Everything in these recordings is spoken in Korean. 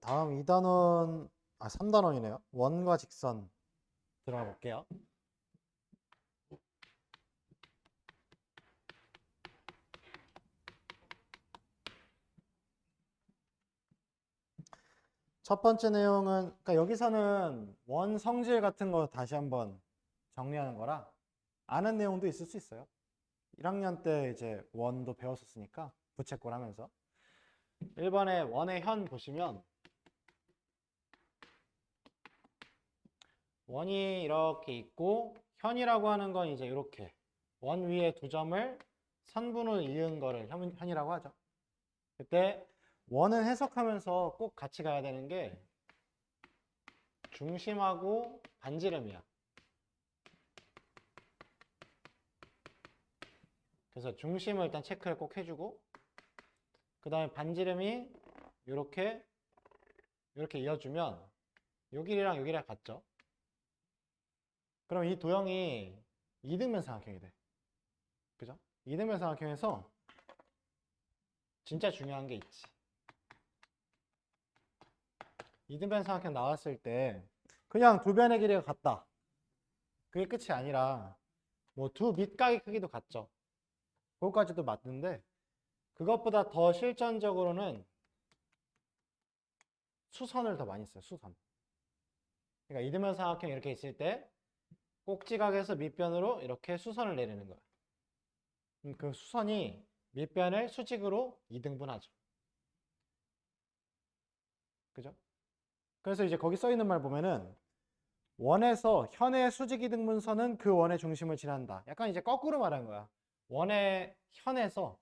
다음 2단원, 3단원이네요. 원과 직선 들어가 볼게요. 첫 번째 내용은, 그러니까 여기서는 원 성질 같은 거 다시 한번 정리하는 거라 아는 내용도 있을 수 있어요. 1학년 때 이제 원도 배웠었으니까 부채꼴 하면서 1번에 원의 현 보시면 원이 이렇게 있고 현이라고 하는 건 이제 이렇게 원 위에 두 점을 선분을 이은 거를 현이라고 하죠. 그때 원은 해석하면서 꼭 같이 가야 되는 게 중심하고 반지름이야. 그래서 중심을 일단 체크를 꼭 해주고 그 다음에 반지름이 이렇게 이어주면 요 길이랑 요 길이랑 같죠. 그럼 이 도형이 이등변 삼각형이 돼. 그죠? 이등변 삼각형에서 진짜 중요한 게 있지. 이등변 삼각형 나왔을 때 그냥 두 변의 길이가 같다. 그게 끝이 아니라 뭐 두 밑각의 크기도 같죠. 그것까지도 맞는데 그것보다 더 실전적으로는 수선을 더 많이 써요. 수선. 그러니까 이등변 삼각형 이렇게 있을 때 꼭지각에서 밑변으로 이렇게 수선을 내리는 거예요. 그 수선이 밑변을 수직으로 이등분하죠. 그죠? 그래서 이제 거기 써 있는 말 보면은 원에서 현의 수직 이등분선은 그 원의 중심을 지난다. 약간 이제 거꾸로 말한 거야. 원의 현에서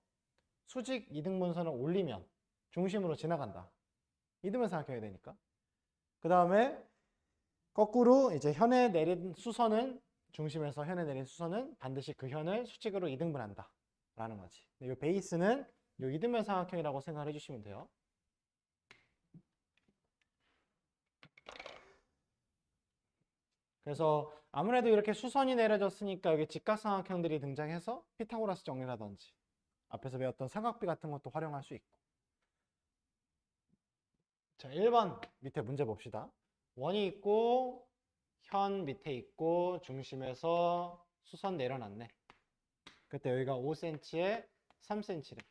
수직 이등분선을 올리면 중심으로 지나간다. 이등변 삼각형이 되니까. 그 다음에 거꾸로 이제 현에 내린 수선은 중심에서 현에 내린 수선은 반드시 그 현을 수직으로 이등분한다. 라는 거지. 이 베이스는 이 이등변 삼각형이라고 생각을 해주시면 돼요. 그래서 아무래도 이렇게 수선이 내려졌으니까 여기 직각삼각형들이 등장해서 피타고라스 정리라든지 앞에서 배웠던 삼각비 같은 것도 활용할 수 있고. 자, 1번 밑에 문제 봅시다. 원이 있고 현 밑에 있고 중심에서 수선 내려놨네. 그때 여기가 5cm에 3cm래.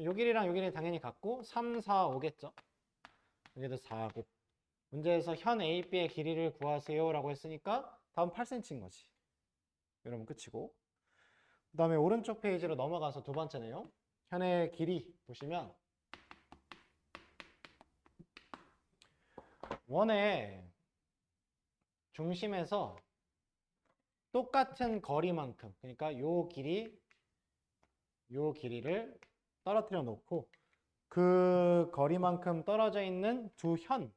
요 길이랑 요 길이 당연히 같고 3, 4, 5겠죠. 여기도 4, 5. 문제에서 현 AB의 길이를 구하세요 라고 했으니까 다음 8cm인 거지. 이러면 끝이고. 그 다음에 오른쪽 페이지로 넘어가서 두 번째 내용. 현의 길이 보시면 원의 중심에서 똑같은 거리만큼, 그러니까 요 길이를 떨어뜨려 놓고 그 거리만큼 떨어져 있는 두 현,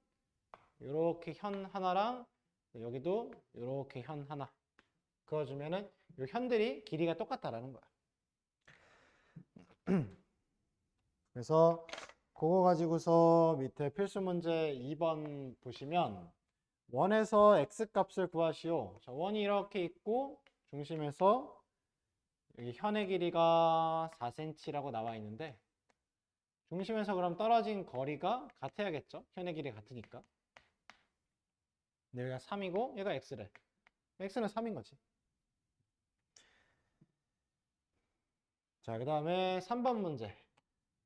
이렇게 현 하나랑 여기도 이렇게 현 하나 그어주면은 이 현들이 길이가 똑같다라는 거야. 그래서 그거 가지고서 밑에 필수 문제 2번 보시면 원에서 x값을 구하시오. 자, 원이 이렇게 있고 중심에서 여기 현의 길이가 4cm라고 나와 있는데 중심에서 그럼 떨어진 거리가 같아야겠죠? 현의 길이 같으니까. 근데 여기가 3이고 얘가 x래. x는 3인 거지. 자, 그 다음에 3번 문제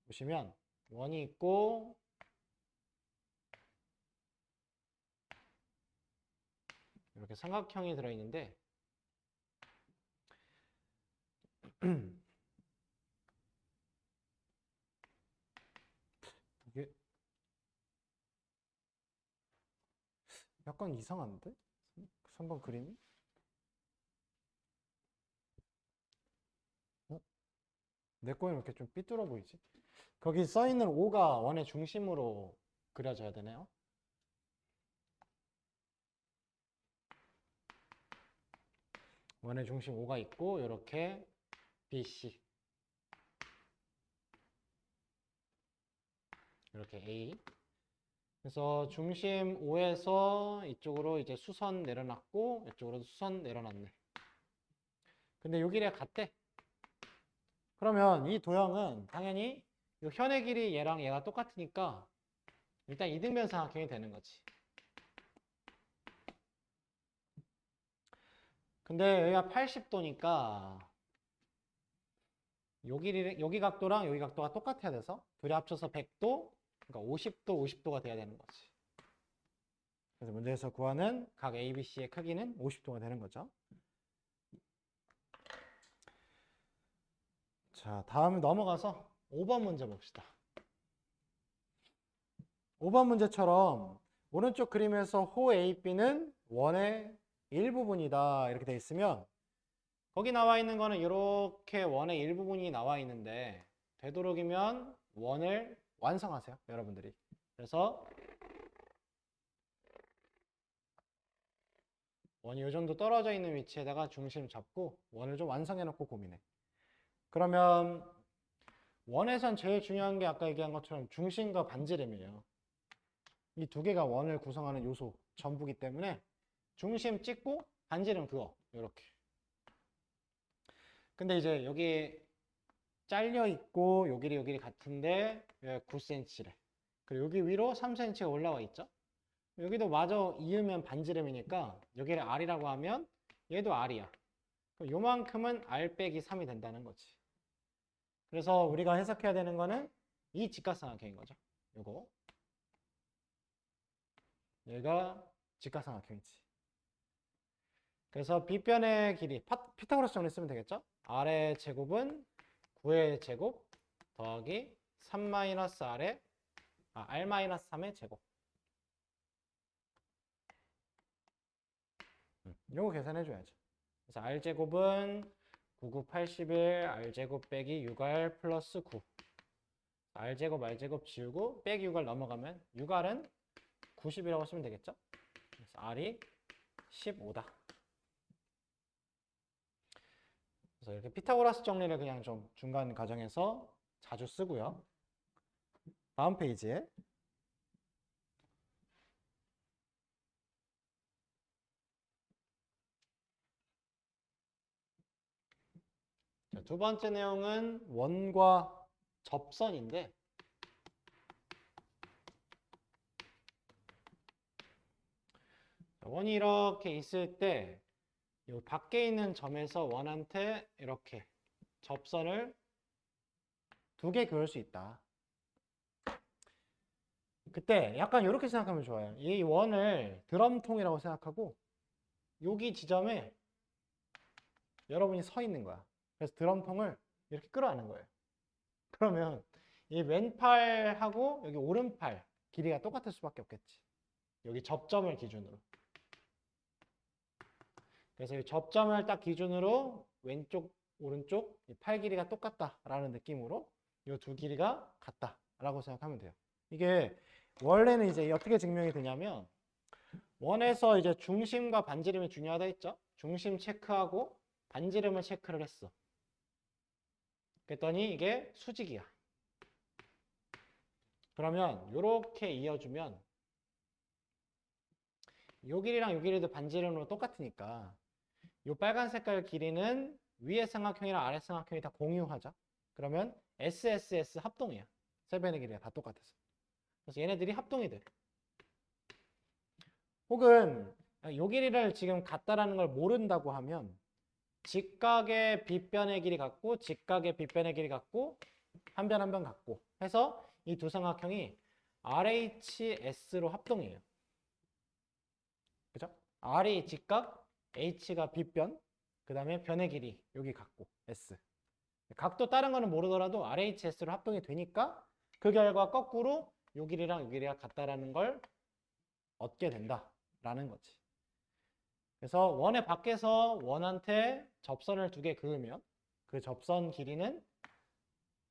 보시면 원이 있고 이렇게 삼각형이 들어있는데 이게 약간 이상한데? 3번 그림이? 어? 내 거는 이렇게 좀 삐뚤어 보이지? 거기 써있는 5가 원의 중심으로 그려져야 되네요. 원의 중심 5가 있고 이렇게 BC 이렇게 A. 그래서 중심 5에서 이쪽으로 이제 수선 내려놨고 이쪽으로도 수선 내려놨네. 근데 요 길이가 같대. 그러면 이 도형은 당연히 이 현의 길이 얘랑 얘가 똑같으니까 일단 이등변 삼각형이 되는 거지. 근데 여기가 80도니까 여기 각도랑 여기 각도가 똑같아야 돼서 둘이 합쳐서 100도, 그러니까 50도, 50도가 돼야 되는 거지. 그래서 문제에서 구하는 각 ABC의 크기는 50도가 되는 거죠. 자, 다음 넘어가서 5번 문제 봅시다. 5번 문제처럼 오른쪽 그림에서 호 AB는 원의 일부분이다 이렇게 돼 있으면 거기 나와 있는 거는 이렇게 원의 일부분이 나와 있는데 되도록이면 원을 완성하세요, 여러분들이. 그래서 원이 이 정도 떨어져 있는 위치에다가 중심 잡고 원을 좀 완성해 놓고 고민해. 그러면 원에선 제일 중요한 게 아까 얘기한 것처럼 중심과 반지름이에요. 이 두 개가 원을 구성하는 요소 전부기 때문에 중심 찍고 반지름 그어 이렇게. 근데 이제 여기 잘려 있고 요 길이 같은데 9cm래. 그리고 여기 위로 3cm가 올라와 있죠. 여기도 마저 이으면 반지름이니까 여기를 R이라고 하면 얘도 R이야. 그럼 요만큼은 R 빼기 3이 된다는 거지. 그래서 우리가 해석해야 되는 거는 이 직각삼각형인 거죠. 요거. 얘가 직각삼각형이지. 그래서 빗변의 길이 피타고라스 정리 쓰면 되겠죠? R의 제곱은 9의 제곱 더하기 3-R의 R-3의 제곱. 이거 계산해줘야죠. 그래서 R제곱은 9, 9, 81, R제곱 빼기 6R 플러스 9. R제곱, R제곱 지우고 빼기 6R 넘어가면 6R은 90이라고 쓰면 되겠죠? 그래서 R이 15다. 그래서 이렇게 피타고라스 정리를 그냥 좀 중간 과정에서 자주 쓰고요. 다음 페이지에 자, 두 번째 내용은 원과 접선인데 원이 이렇게 있을 때 이 밖에 있는 점에서 원한테 이렇게 접선을 두 개 그을 수 있다. 그때 약간 이렇게 생각하면 좋아요. 이 원을 드럼통이라고 생각하고 여기 지점에 여러분이 서 있는 거야. 그래서 드럼통을 이렇게 끌어안는 거예요. 그러면 이 왼팔하고 여기 오른팔 길이가 똑같을 수밖에 없겠지. 여기 접점을 기준으로. 그래서 이 접점을 딱 기준으로 왼쪽, 오른쪽 팔 길이가 똑같다라는 느낌으로 이 두 길이가 같다라고 생각하면 돼요. 이게 원래는 이제 어떻게 증명이 되냐면 원에서 이제 중심과 반지름이 중요하다 했죠. 중심 체크하고 반지름을 체크를 했어. 그랬더니 이게 수직이야. 그러면 이렇게 이어주면 요 길이랑 요 길이도 반지름으로 똑같으니까 이 빨간 색깔 길이는 위의 삼각형이랑 아래 삼각형이 다 공유하죠. 그러면 SSS 합동이야. 세 변의 길이가 다 똑같아서. 그래서 얘네들이 합동이 돼. 혹은 이 길이를 지금 같다라는 걸 모른다고 하면 직각의 빗변의 길이 같고 직각의 빗변의 길이 같고 한 변 한 변 같고 해서 이 두 삼각형이 RHS로 합동이에요. 그죠? R이 직각, H가 빗변, 그 다음에 변의 길이 여기 같고 S. 각도 다른 거는 모르더라도 RHS로 합동이 되니까 그 결과 거꾸로 요 길이랑 요 길이가 같다라는 걸 얻게 된다라는 거지. 그래서 원의 밖에서 원한테 접선을 두 개 그으면 그 접선 길이는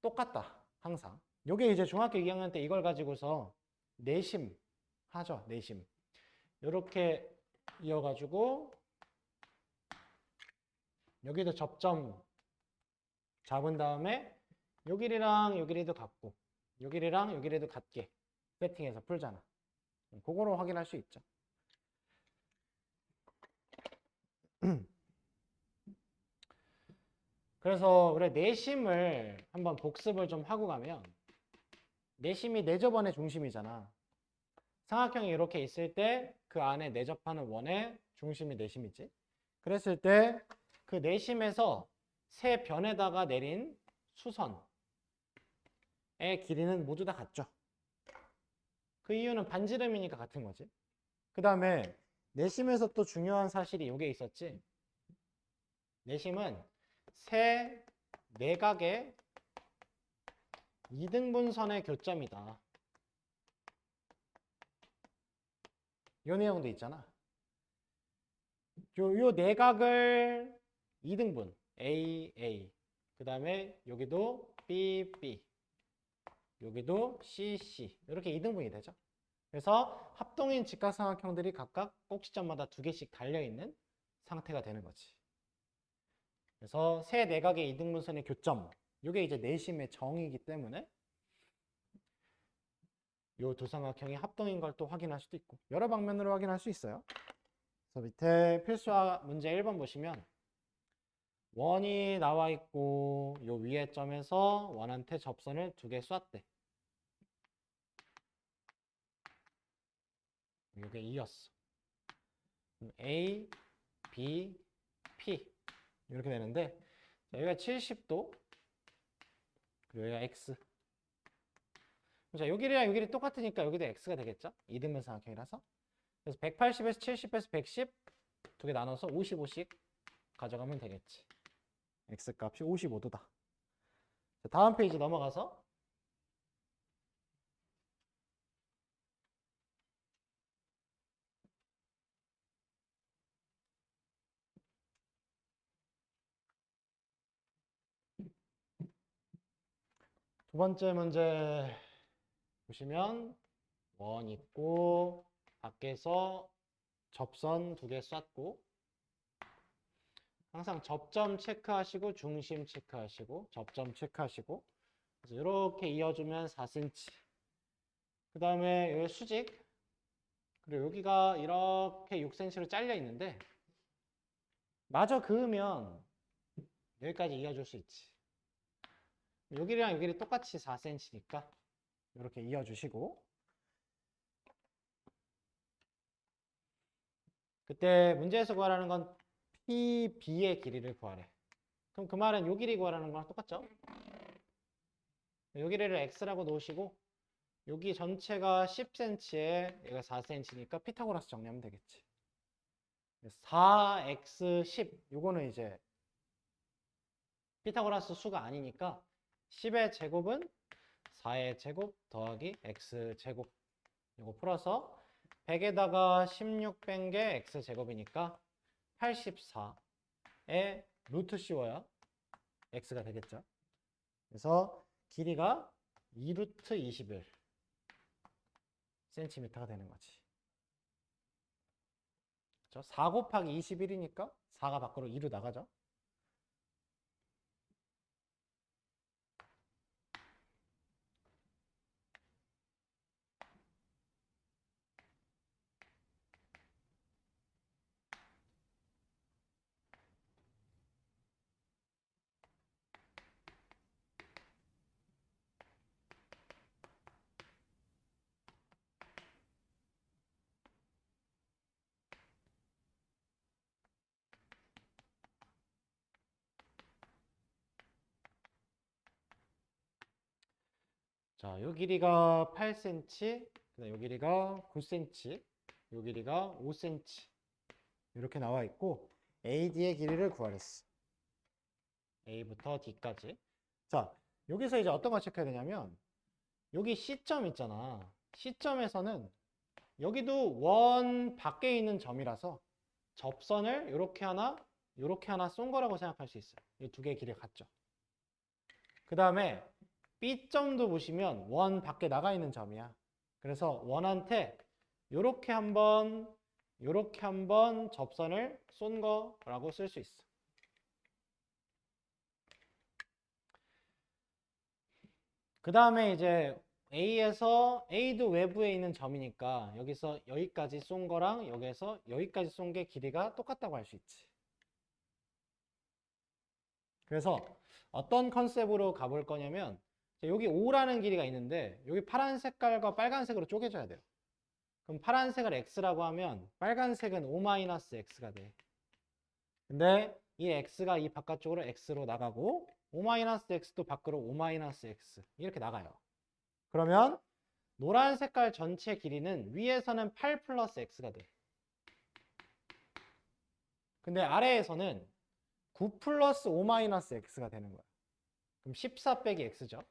똑같다. 항상. 요게 이제 중학교 2학년 때 이걸 가지고서 내심 하죠. 내심. 요렇게 이어가지고 여기도 접점 잡은 다음에 요 길이랑 요 길이도 같고 요 길이랑 요 길이도 같게 세팅해서 풀잖아. 그거로 확인할 수 있죠. 그래서 우리 내심을 한번 복습을 좀 하고 가면 내심이 내접원의 중심이잖아. 삼각형이 이렇게 있을 때 그 안에 내접하는 원의 중심이 내심이지. 그랬을 때 그 내심에서 세 변에다가 내린 수선의 길이는 모두 다 같죠. 그 이유는 반지름이니까 같은 거지. 그 다음에 내심에서 또 중요한 사실이 이게 있었지. 내심은 세 내각의 이등분선의 교점이다. 이 내용도 있잖아. 요 내각을 2등분 AA, 그 다음에 여기도 BB, 여기도 CC 이렇게 2등분이 되죠. 그래서 합동인 직각삼각형들이 각각 꼭지점마다 2개씩 달려있는 상태가 되는 거지. 그래서 세 내각의 이등분선의 교점, 이게 이제 내심의 정이기 때문에 이 두 삼각형이 합동인 걸 또 확인할 수도 있고 여러 방면으로 확인할 수 있어요. 그래서 밑에 필수화 문제 1번 보시면 원이 나와 있고 요 위에 점에서 원한테 접선을 2개 쐈대. 이게 2였어. A, B, P 이렇게 되는데 여기가 70도 그리고 여기가 X. 자, 요 길이랑 요 길이 똑같으니까 여기도 X가 되겠죠? 이등분 삼각형이라서. 그래서 180에서 70에서 110 2개 나눠서 55씩 가져가면 되겠지. X값이 55도다. 다음 페이지 넘어가서 두 번째 문제 보시면 원 있고 밖에서 접선 2개 쐈고 항상 접점 체크하시고 중심 체크하시고 접점 체크하시고 그래서 이렇게 이어주면 4cm 그 다음에 여기 수직 그리고 여기가 이렇게 6cm로 잘려 있는데 마저 그으면 여기까지 이어줄 수 있지. 여기랑 여기를 똑같이 4cm니까 이렇게 이어주시고 그때 문제에서 구하라는 건 PB의 길이를 구하래. 그럼 그 말은 요 길이 구하라는 거랑 똑같죠? 요 길이를 x라고 놓으시고 여기 전체가 10cm에 얘가 4cm니까 피타고라스 정리하면 되겠지. 4x10 요거는 이제 피타고라스 수가 아니니까 10의 제곱은 4의 제곱 더하기 x제곱 이거 풀어서 100에다가 16 뺀 게 x제곱이니까 84에 루트 씌워야 x가 되겠죠. 그래서 길이가 2루트 21 cm가 되는 거지. 그렇죠? 4 곱하기 21이니까 4가 밖으로 2로 나가죠. 자, 요 길이가 8cm, 그다음 요 길이가 9cm, 요 길이가 5cm 이렇게 나와 있고 AD의 길이를 구하랬어. A부터 D까지. 자, 여기서 이제 어떤 걸 체크해야 되냐면 여기 C점 있잖아. C점에서는 여기도 원 밖에 있는 점이라서 접선을 이렇게 하나 쏜 거라고 생각할 수 있어요. 이 두 개의 길이 같죠. 그 다음에 B점도 보시면 원 밖에 나가 있는 점이야. 그래서 원한테 이렇게 한번 접선을 쏜 거라고 쓸 수 있어. 그 다음에 이제 A도 외부에 있는 점이니까 여기서 여기까지 쏜 거랑 여기에서 여기까지 쏜 게 길이가 똑같다고 할 수 있지. 그래서 어떤 컨셉으로 가볼 거냐면 여기 O라는 길이가 있는데 여기 파란 색깔과 빨간색으로 쪼개져야 돼요. 그럼 파란색을 x라고 하면 빨간색은 O-x가 돼. 근데 이 x가 이 바깥쪽으로 x로 나가고 O-x도 밖으로 O-x 이렇게 나가요. 그러면 노란 색깔 전체 길이는 위에서는 8 플러스 x가 돼. 근데 아래에서는 9 플러스 O-x가 되는 거야. 그럼 14 빼기 x죠.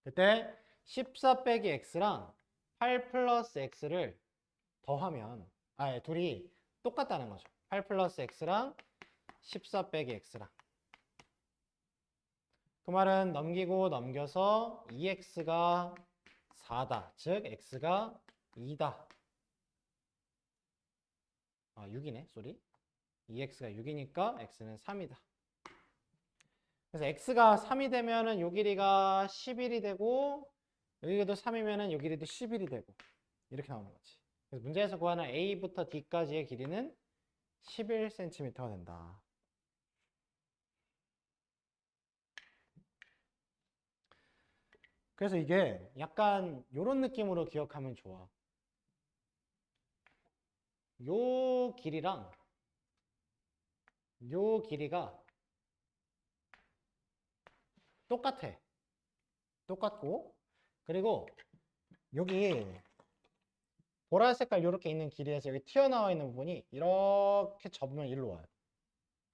그때 14 빼기 x랑 8 플러스 x를 더하면 둘이 똑같다는 거죠. 8 플러스 x랑 14 빼기 x랑. 그 말은 넘기고 넘겨서 2x가 4다. 즉 x가 2다. 6이네. 쏘리. 2x가 6이니까 x는 3이다. 그래서 x가 3이 되면은 요 길이가 11이 되고 여기도 3이면은 요 길이도 11이 되고 이렇게 나오는 거지. 그래서 문제에서 구하는 a부터 d까지의 길이는 11cm가 된다. 그래서 이게 약간 요런 느낌으로 기억하면 좋아. 요 길이랑 요 길이가 똑같아. 똑같고 그리고 여기 보라 색깔 이렇게 있는 길이에서 여기 튀어나와 있는 부분이 이렇게 접으면 일로 와요.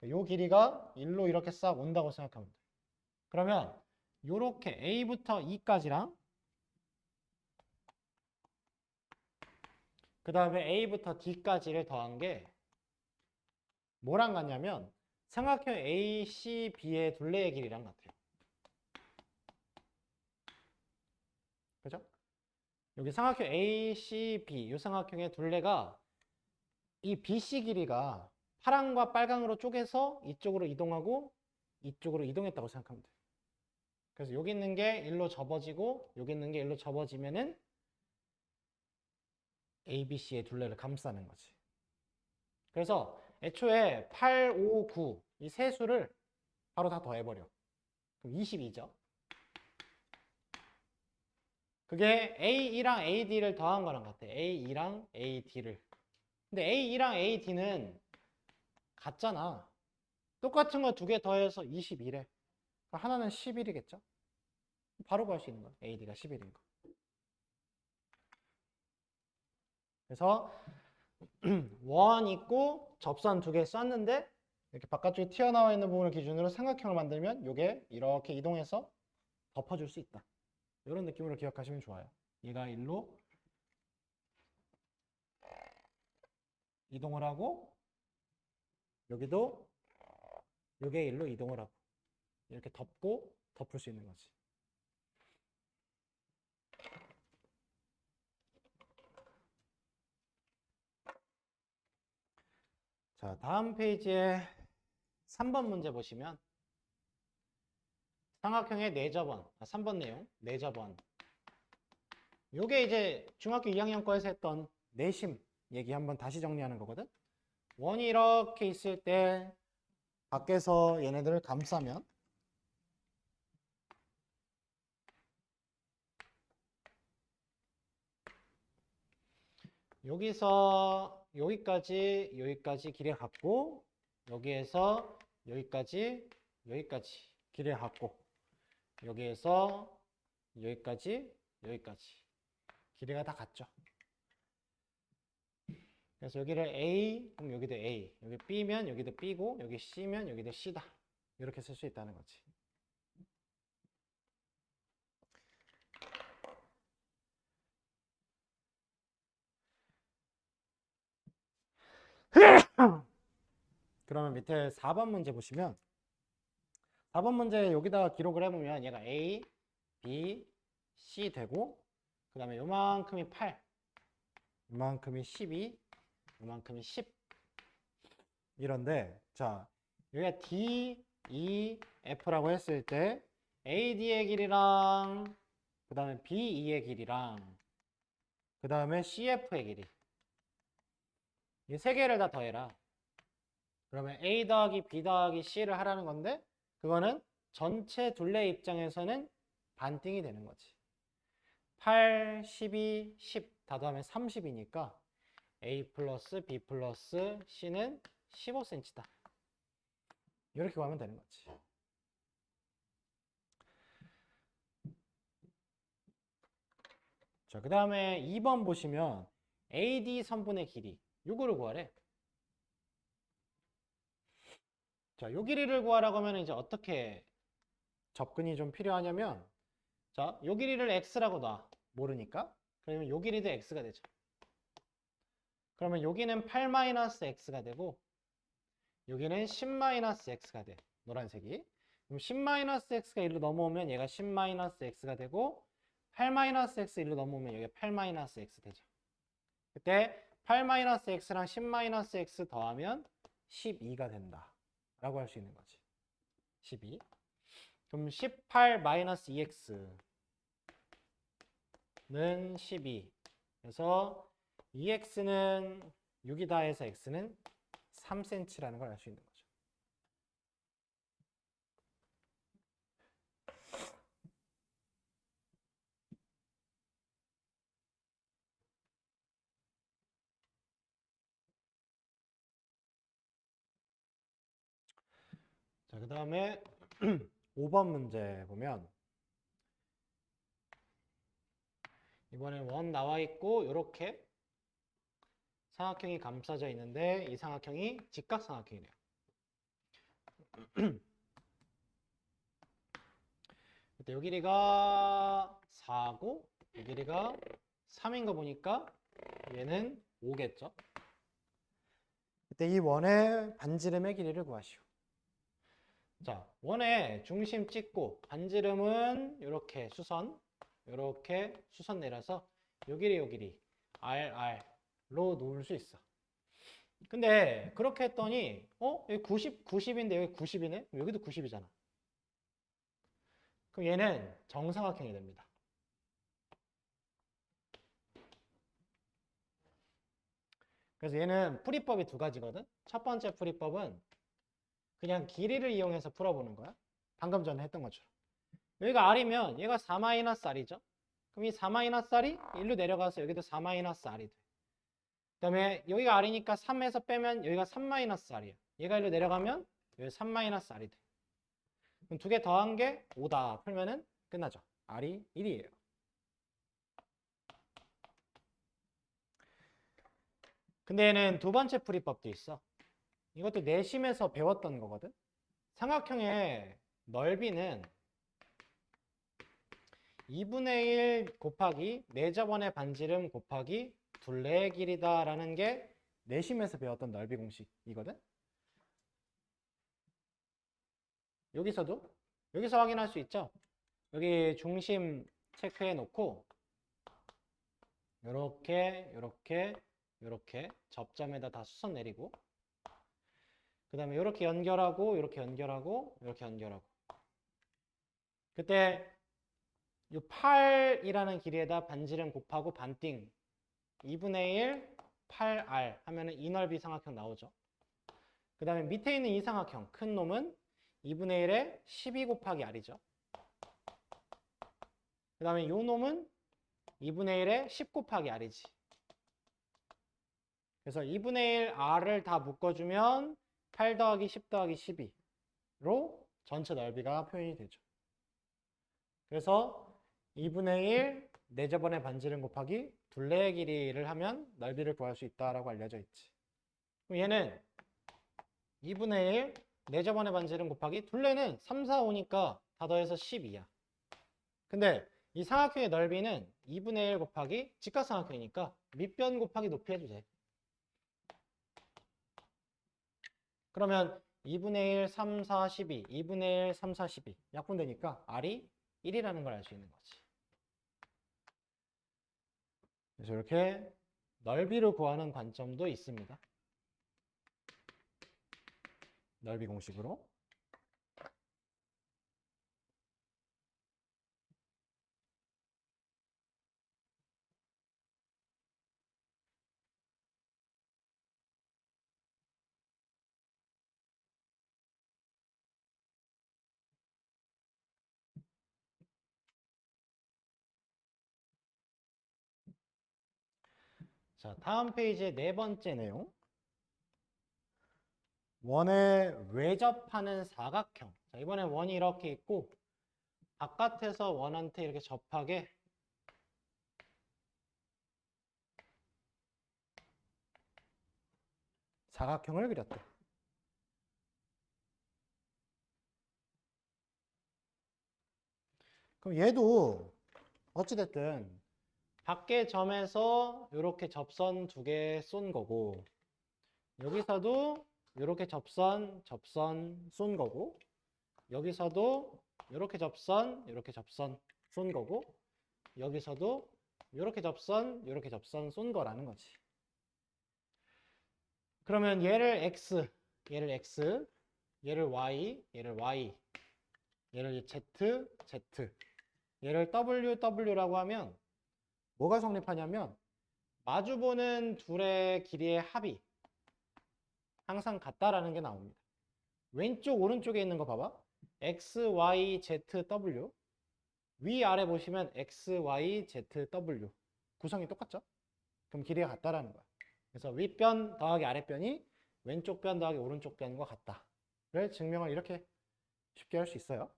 요 길이가 일로 이렇게 싹 온다고 생각하면 돼. 그러면 요렇게 A부터 E까지랑 그 다음에 A부터 D까지를 더한 게 뭐랑 같냐면 삼각형 ACB의 둘레의 길이랑 같아요. 그죠? 여기 삼각형 ACB 이 삼각형의 둘레가 이 BC 길이가 파랑과 빨강으로 쪼개서 이쪽으로 이동하고 이쪽으로 이동했다고 생각하면 돼요. 그래서 여기 있는 게 일로 접어지고 여기 있는 게 일로 접어지면은 ABC의 둘레를 감싸는 거지. 그래서 애초에 8, 5, 9 이 세 수를 바로 다 더해버려. 그럼 22죠. 그게 A2랑 AD를 더한 거랑 같아. A2랑 AD를. 근데 A2랑 AD는 같잖아. 똑같은 거 두 개 더해서 22래. 하나는 11이겠죠? 바로 구할 수 있는 거야. AD가 11인 거. 그래서 원 있고 접선 두 개 썼는데 이렇게 바깥쪽에 튀어나와 있는 부분을 기준으로 삼각형을 만들면 이게 이렇게 이동해서 덮어줄 수 있다. 이런 느낌으로 기억하시면 좋아요. 얘가 일로 이동을 하고 여기도 이게 일로 이동을 하고 이렇게 덮고 덮을 수 있는 거지. 자, 다음 페이지에 3번 문제 보시면 삼각형의 4접원, 3번 내용 4접원. 요게 이제 중학교 2학년 거에서 했던 내심 얘기 한번 다시 정리하는 거거든. 원이 이렇게 있을 때 밖에서 얘네들을 감싸면 여기서 여기까지 길이 같고 여기에서 여기까지 길이 같고 여기에서 여기까지 길이가 다 같죠. 그래서 여기를 A, 그럼 여기도 A, 여기 B면 여기도 B고 여기 C면 여기도 C다. 이렇게 쓸 수 있다는 거지. 그러면 밑에 4번 문제 보시면 4번 문제 여기다가 기록을 해보면 얘가 A, B, C 되고 그 다음에 요만큼이 8, 요만큼이 12, 요만큼이 10 이런데 자 여기가 D, E, F라고 했을 때 AD의 길이랑 그 다음에 BE의 길이랑 그 다음에 CF의 길이 이 세 개를 다 더해라. 그러면 A 더하기 B 더하기 C를 하라는 건데 그거는 전체 둘레 입장에서는 반띵이 되는 거지. 8, 12, 10 다 더하면 30이니까 A 플러스 B 플러스 C는 15cm다. 이렇게 구하면 되는 거지. 자, 그 다음에 2번 보시면 AD 선분의 길이 요거를 구하래. 자, 요 길이를 구하라고 하면 이제 어떻게 접근이 좀 필요하냐면, 자, 요 길이를 x라고 놔. 모르니까. 그러면 요 길이도 x가 되죠. 그러면 여기는 8-x가 되고 여기는 10-x가 돼. 노란색이. 그럼 10-x가 1로 넘어오면 얘가 10-x가 되고 8-x 1로 넘어오면 여기가 8-x 되죠. 그때 8-x랑 10-x 더하면 12가 된다. 라고 할 수 있는 거지. 12. 그럼 18-2x는 12. 그래서 2x는 6이다 해서 x는 3cm라는 걸 알 수 있는 거죠. 자, 그 다음에 5번 문제 보면 이번엔 원 나와 있고 이렇게 삼각형이 감싸져 있는데 이 삼각형이 직각삼각형이래요. 그때 요 길이가 4고 이 길이가 3인 거 보니까 얘는 5겠죠. 그때 이 원의 반지름의 길이를 구하시오. 자, 원의 중심 찍고 반지름은 이렇게 수선 내려서 요 길이 RR로 놓을 수 있어. 근데 그렇게 했더니 여기 90인데 여기 90이네? 여기도 90이잖아. 그럼 얘는 정사각형이 됩니다. 그래서 얘는 풀이법이 두 가지거든. 첫 번째 풀이법은 그냥 길이를 이용해서 풀어보는 거야. 방금 전에 했던 것처럼. 여기가 R이면 얘가 4-R이죠. 그럼 이 4-R이 1로 내려가서 여기도 4-R이 돼. 그 다음에 여기가 R이니까 3에서 빼면 여기가 3-R이야. 얘가 1로 내려가면 여기 3-R이 돼. 그럼 두 개 더한 게 5다. 풀면은 끝나죠. R이 1이에요. 근데 얘는 두 번째 풀이법도 있어. 이것도 내심에서 배웠던 거거든. 삼각형의 넓이는 2분의 1 곱하기 4저번의 반지름 곱하기 둘레의 길이다 라는 게 내심에서 배웠던 넓이 공식이거든. 여기서 확인할 수 있죠. 여기 중심 체크해 놓고 요렇게 접점에다 다 수선 내리고 그 다음에 이렇게 연결하고 이렇게 연결하고 이렇게 연결하고 그때 이 8이라는 길이에다 반지름 곱하고 반띵 2분의 1 8R 하면은 이 넓이 삼각형 나오죠. 그 다음에 밑에 있는 이 삼각형 큰 놈은 2분의 1에 12 곱하기 R이죠. 그 다음에 이 놈은 2분의 1에 10 곱하기 R이지. 그래서 2분의 1 R을 다 묶어주면 8 더하기 10 더하기 12로 전체 넓이가 표현이 되죠. 그래서 2분의 1 4저번의 반지름 곱하기 둘레의 길이를 하면 넓이를 구할 수 있다라고 알려져 있지. 그럼 얘는 2분의 1 4저번의 반지름 곱하기 둘레는 3, 4, 5니까 다 더해서 12야. 근데 이 삼각형의 넓이는 2분의 1 곱하기 직각삼각형이니까 밑변 곱하기 높이 해도 돼. 그러면 2분의 1, 3, 4, 12, 2분의 1, 3, 4, 12 약분되니까 R이 1이라는 걸 알 수 있는 거지. 그래서 이렇게 넓이를 구하는 관점도 있습니다. 넓이 공식으로. 자, 다음 페이지의 네 번째 내용. 원에 외접하는 사각형. 자, 이번엔 원이 이렇게 있고 바깥에서 원한테 이렇게 접하게 사각형을 그렸대. 그럼 얘도 어찌됐든 밖의 점에서 이렇게 접선 두 개 쏜 거고 여기서도 이렇게 접선 쏜 거고 여기서도 이렇게 접선 쏜 거고 여기서도 이렇게 접선 쏜 거라는 거지. 그러면 얘를 x, 얘를 y, 얘를 z, 얘를 w라고 하면 뭐가 성립하냐면 마주보는 둘의 길이의 합이 항상 같다라는 게 나옵니다. 왼쪽 오른쪽에 있는 거 봐봐. x, y, z, w. 위아래 보시면 x, y, z, w. 구성이 똑같죠? 그럼 길이가 같다라는 거야. 그래서 윗변 더하기 아랫변이 왼쪽 변 더하기 오른쪽 변과 같다를 증명을 이렇게 쉽게 할 수 있어요.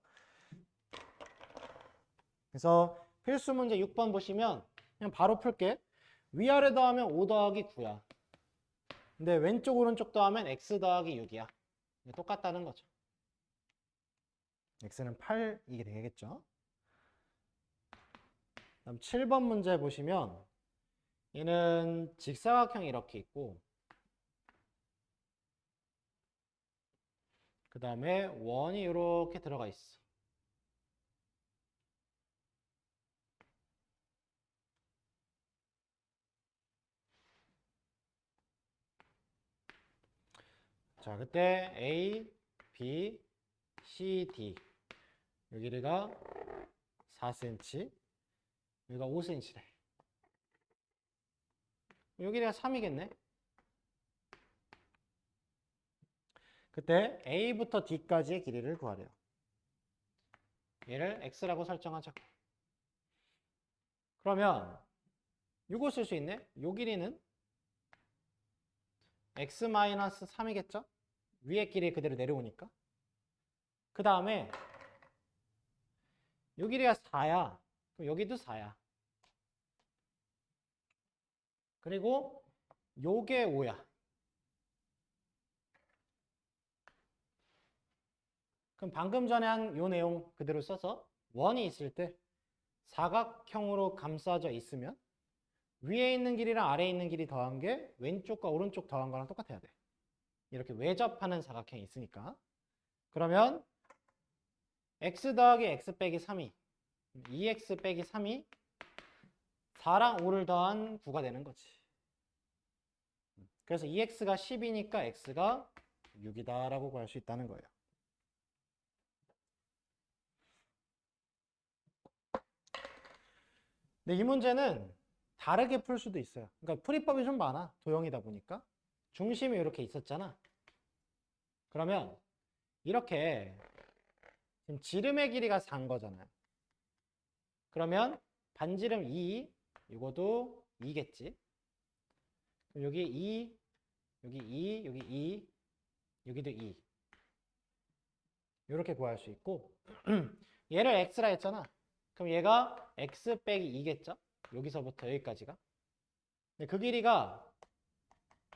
그래서 필수 문제 6번 보시면 그냥 바로 풀게. 위아래 더하면 5 더하기 9야. 근데 왼쪽 오른쪽 더하면 x 더하기 6이야. 똑같다는 거죠. x는 8이게 되겠죠. 다음 7번 문제 보시면 얘는 직사각형이 이렇게 있고 그 다음에 원이 이렇게 들어가 있어. 자, 그때 A, B, C, D 요 길이가 4cm, 여기가 5cm래. 요 길이가 3이겠네. 그때 A부터 D까지의 길이를 구하래요. 얘를 X라고 설정하자. 그러면 이거 쓸 수 있네. 요 길이는 X-3이겠죠? 위에 길이 그대로 내려오니까. 그 다음에 요 길이가 4야. 그럼 여기도 4야. 그리고 요게 5야. 그럼 방금 전에 한 요 내용 그대로 써서 원이 있을 때 사각형으로 감싸져 있으면 위에 있는 길이랑 아래에 있는 길이 더한 게 왼쪽과 오른쪽 더한 거랑 똑같아야 돼. 이렇게 외접하는 사각형이 있으니까. 그러면 x 더하기 x 빼기 3이 2x 빼기 3이 4랑 5를 더한 9가 되는 거지. 그래서 2x가 10이니까 x가 6이다 라고 구할 수 있다는 거예요. 근데 이 문제는 다르게 풀 수도 있어요. 그러니까 풀이법이 좀 많아. 도형이다 보니까. 중심이 이렇게 있었잖아. 그러면 이렇게 지금 지름의 길이가 4인 거잖아요. 그러면 반지름 2, 이거도 2겠지. 그럼 여기 2, 여기 2, 여기 2, 여기도 2. 이렇게 구할 수 있고 얘를 x라 했잖아. 그럼 얘가 x 빼기 2겠죠? 여기서부터 여기까지가. 근데 그 길이가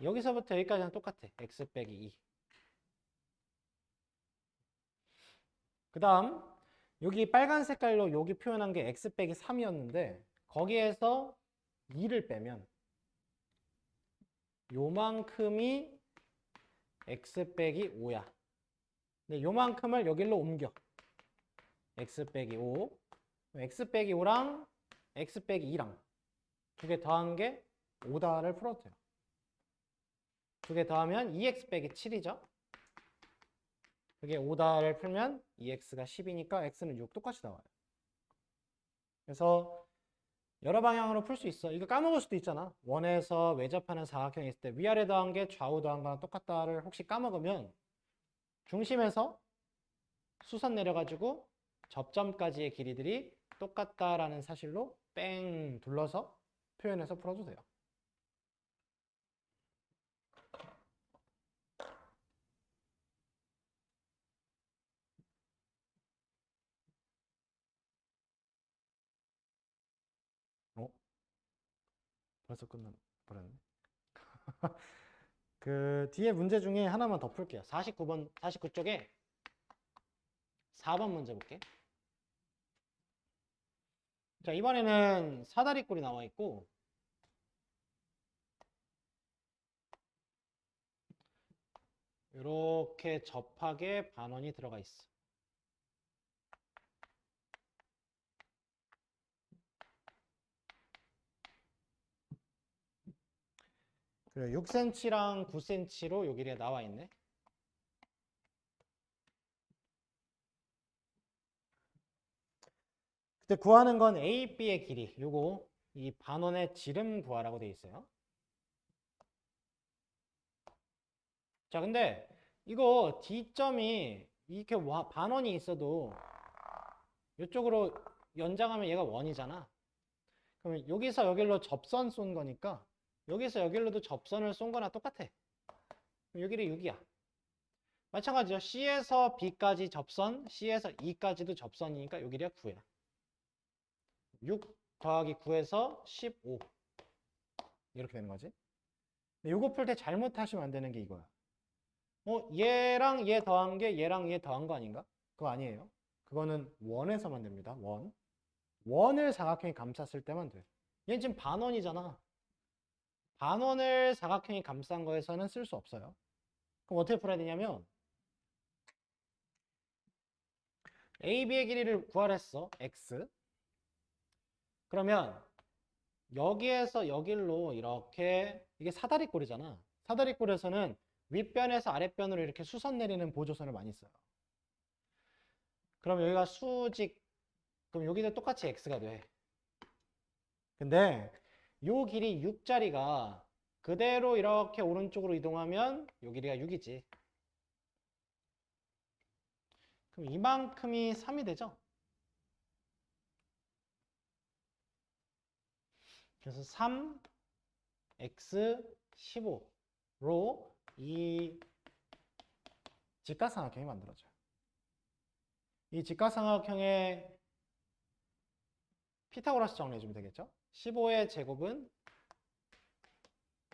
여기서부터 여기까지랑 똑같아. x 빼기 2. 그 다음 여기 빨간 색깔로 여기 표현한 게 x 빼기 3이었는데 거기에서 2를 빼면 요만큼이 x 빼기 5야. 근데 요만큼을 여기로 옮겨. x 빼기 5. x 빼기 5랑 x 빼기 2랑 두 개 더한 게 5다를 풀어도 돼요. 두 개 더하면 2x 빼기 7이죠. 그게 5다를 풀면 2x가 10이니까 x는 6 똑같이 나와요. 그래서 여러 방향으로 풀 수 있어. 이거 까먹을 수도 있잖아. 원에서 외접하는 사각형이 있을 때 위아래 더한 게 좌우 더한 거랑 똑같다를 혹시 까먹으면 중심에서 수선 내려가지고 접점까지의 길이들이 똑같다라는 사실로 뺑 둘러서 표현해서 풀어도 돼요. 벌써 끝나버렸네. 그 뒤에 문제 중에 하나만 더 풀게요. 49쪽에 4번 문제 볼게. 자, 이번에는 사다리꼴이 나와 있고, 이렇게 접하게 반원이 들어가 있어. 그래, 6cm랑 9cm로 요 길이가 나와 있네. 그때 구하는 건 A, B의 길이. 요거 이 반원의 지름 구하라고 돼 있어요. 자, 근데 이거 D점이 이렇게 반원이 있어도 이쪽으로 연장하면 얘가 원이잖아. 그러면 여기서 여기로 접선 쏜 거니까 여기서 여기로도 접선을 쏜 거나 똑같아. 그럼 여기를 6이야. 마찬가지죠. C에서 B까지 접선, C에서 E까지도 접선이니까 여기가 9야. 6 더하기 9에서 15 이렇게 되는 거지. 근데 요거 풀 때 잘못하시면 안 되는 게 이거야. 얘랑 얘 더한 게 얘랑 얘 더한 거 아닌가? 그거 아니에요. 그거는 원에서만 됩니다. 원을 사각형이 감쌌을 때만 돼. 얘는 지금 반원이잖아. 반원을 사각형이 감싼 거에서는 쓸 수 없어요. 그럼 어떻게 풀어야 되냐면 A, B의 길이를 구하랬어. X. 그러면 여기에서 여길로 이렇게 이게 사다리꼴이잖아. 사다리꼴에서는 윗변에서 아랫변으로 이렇게 수선 내리는 보조선을 많이 써요. 그럼 여기가 수직, 그럼 여기도 똑같이 X가 돼. 근데 요 길이 6짜리가 그대로 이렇게 오른쪽으로 이동하면 요 길이가 6이지. 그럼 이만큼이 3이 되죠? 그래서 3, X, 15로 이 직각삼각형이 만들어져요. 이 직각삼각형의 피타고라스 정리해주면 되겠죠? 15의 제곱은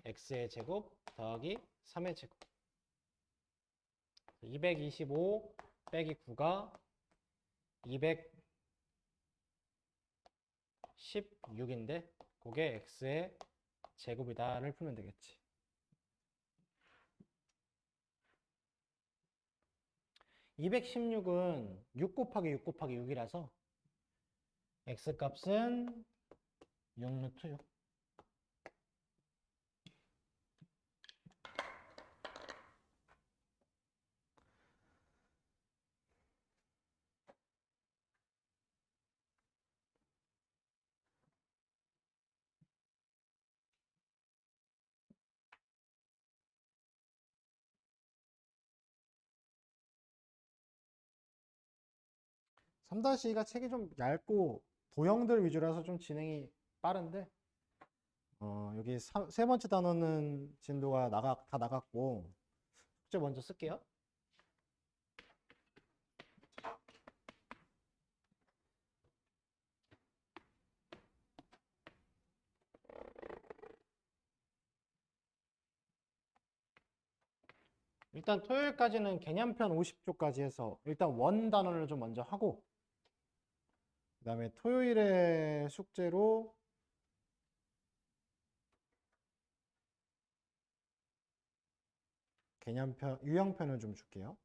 x의 제곱 더하기 3의 제곱. 225 빼기 9가 216인데 그게 x의 제곱이다를 풀면 되겠지. 216은 6 곱하기 6 곱하기 6이라서 x값은 6루트 6. (3-2가) 책이 좀 얇고 도형들 위주라서 좀 진행이 빠른데 여기 세 번째 단어는 진도가 다 나갔고 숙제 먼저 쓸게요. 일단 토요일까지는 개념편 50쪽까지 해서 일단 원 단원을 좀 먼저 하고 그 다음에 토요일에 숙제로 개념편, 유형편을 좀 줄게요.